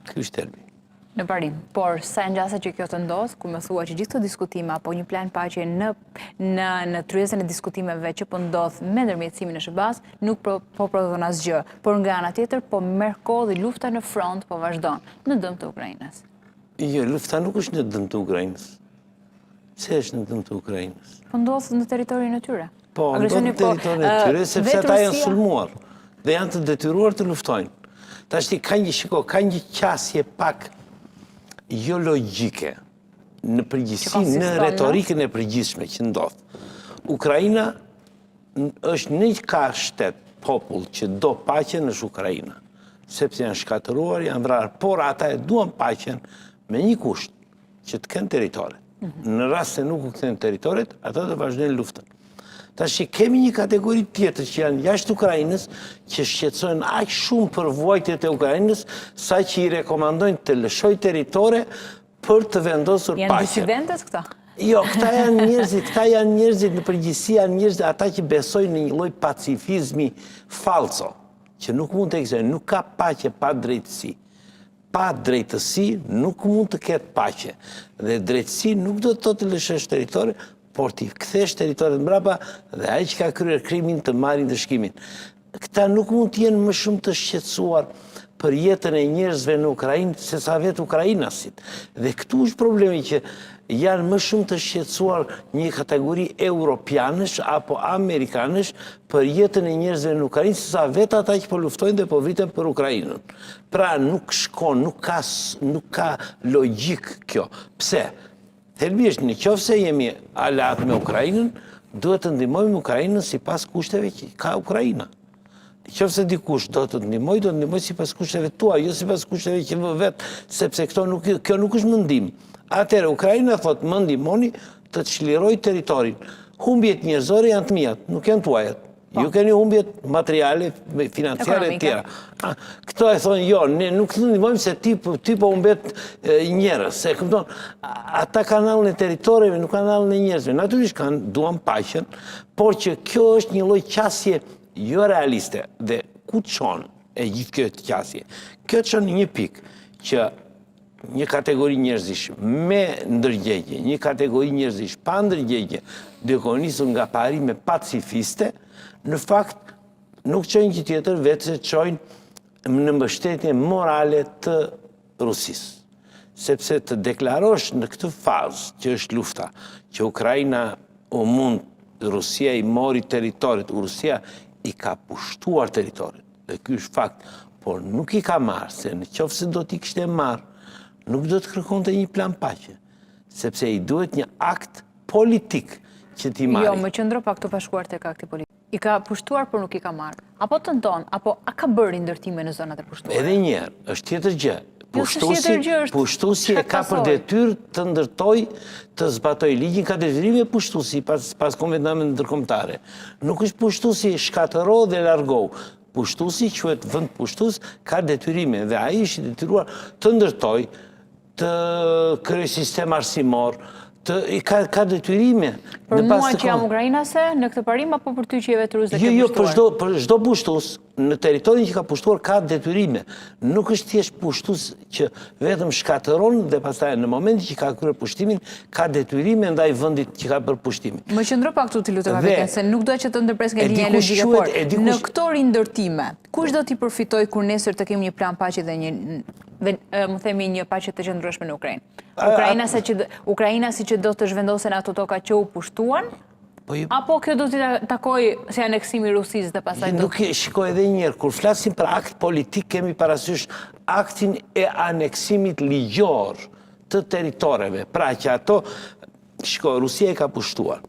Ky është termi. Në parim, por sa në gjasa që kjo të ndodhë, ku më thua që gjithë të diskutime apo një plan paqe në tryezën e diskutimeve që po ndodhë me ndërmjetësimin e SBA-s, nuk po prodhon asgjë, por nga ana tjetër po merr kohë dhe lufta në front po vazhdon në dëm të Ukrainës. Jo, lufta nuk është në dëm të Ukrainës. Pse është në dëm të Ukrainës? Po ndodhë në territorin e tyre. Po, ndodhë në territorin e tyre, sepse ata janë sulmuar dhe janë të detyruar të luftojnë. Tashti ka një qasje pak jo logjike në përgjithësi, në retorikën e përgjithshme që ndodh. Ukraina është një ka shtet popull që do paqen është Ukraina, sepse janë shkatëruar, janë vrarë, por ata e duan paqen me një kusht, që të kenë territoret. Në rast se nuk u kthejnë territoret, ata do vazhdojnë luftën. Tash kemi një kategori tjetër që janë jashtë Ukrainës, që shqetësojnë aq shumë për vuajtjet e Ukrainës, sa që i rekomandojnë të lëshojë territore për të vendosur paqe. Janë disidentët këta? Jo, këta janë njerëzit në përgjithësi, janë njerëzit ata që besojnë në një lloj pacifizmi falso, që nuk mund të ekzistojë, nuk ka paqe pa drejtësi. Pa drejtësi nuk mund të ketë paqe. Dhe drejtësi nuk do të thotë të lëshosh territore, por t'i kthesh territoret mbrapa dhe ai që ka kryer krimin të marrin dëshkimin. Këta nuk mund të jenë më shumë të shqetësuar për jetën e njerëzve në Ukrainë se sa vetë ukrainasit. Dhe këtu është problemi që janë më shumë të shqetësuar një kategori europianësh apo amerikanësh për jetën e njerëzve në Ukrainë se sa vetë ata që po luftojnë dhe po vriten për Ukrainën. Pra nuk shkon, nuk ka logjik kjo. Pse? Thelbisht, në qoftë se jemi aleat me Ukrainën, duhet të ndihmojmë Ukrainën sipas kushteve që ka Ukraina. Në qoftë se dikush do të ndihmoj sipas kushteve tua, jo sipas kushteve që vë vetë, sepse kjo nuk është mendim. Atëherë Ukraina thotë më ndihmoni të çliroj territorin. Humbjet njerëzore janë të mia, nuk janë tuajat. Ju keni humbjet materiale, financiare e tjera. Këto e thonë jo, ne nuk të ndihmojmë se ti po humbet njerëz. Se kupton, ata kanë anën e territoreve, nuk kanë anën e njerëzve. Natyrisht duan paqen, por që kjo është një lloj qasje jo realiste. Dhe ku çon e gjithë kjo qasje? Kjo çon një pikë që një kategori njerëzish me ndërgjegje, një kategori njerëzish pa ndërgjegje, duke nisur nga parime pacifiste, në fakt nuk çojnë gjë tjetër vetë se çojnë në mbështetje morale të Rusisë. Sepse të deklarosh në këtë fazë që është lufta, që Ukraina u mund, Rusia i mori territorit, Rusia i ka pushtuar territorit. Dhe ky është fakt, por nuk i ka marrë, se në qoftë se do t'i kishte marrë, nuk do të kërkonte një plan paqe, sepse i duhet një akt politik që t'i marrë. Jo, më qëndro pak të pashkuar tek akti politik. I ka pushtuar, por nuk i ka marrë. Apo tenton, apo a ka bërë ndërtime në zonat e pushtuara? Edhe njerë, është tjetër gjë. Pushtusi e ka për Çfarë detyrë të ndërtoj, të zbatoj ligjin, ka detyrime pushtusi pas konventave ndërkombëtare. Nuk është pushtusi shkatëro dhe largohu. Pushtusi, quhet vend pushtues, ka detyrime dhe ai është i detyruar të ndërtoj, të krijojë sistem arsimor, ka detyrime. Për mua që jam ukrainase, në këtë parim, apo për ty që je vetë ruse ke pushtuar? Jo, për çdo pushtues, në territorin që ka pushtuar ka detyrime. Nuk është thjesht pushtues që vetëm shkatëron dhe pastaj në momentin që ka kryer pushtimin, ka detyrime ndaj vendit që ka bërë pushtimin. Më qëndro pak këtu ti lutem vetëm se nuk do që të ndërpres nga linja logjike, por në këto rindërtime, kush do t'i përfitojë kur nesër të kemi një plan paqe dhe më themi një paqe të qëndrueshme në Ukrainë? Ukraina si që do të zhvendosen ato toka që u pushtuan, apo kjo do t'i takoj si aneksimi Rusisë dhe pastaj do... Nuk shikoj edhe njërë, kur flasim për akt politik, kemi parasysh aktin e aneksimit ligjor të territoreve. Pra që ato, shikoj, Rusia e ka pushtuar.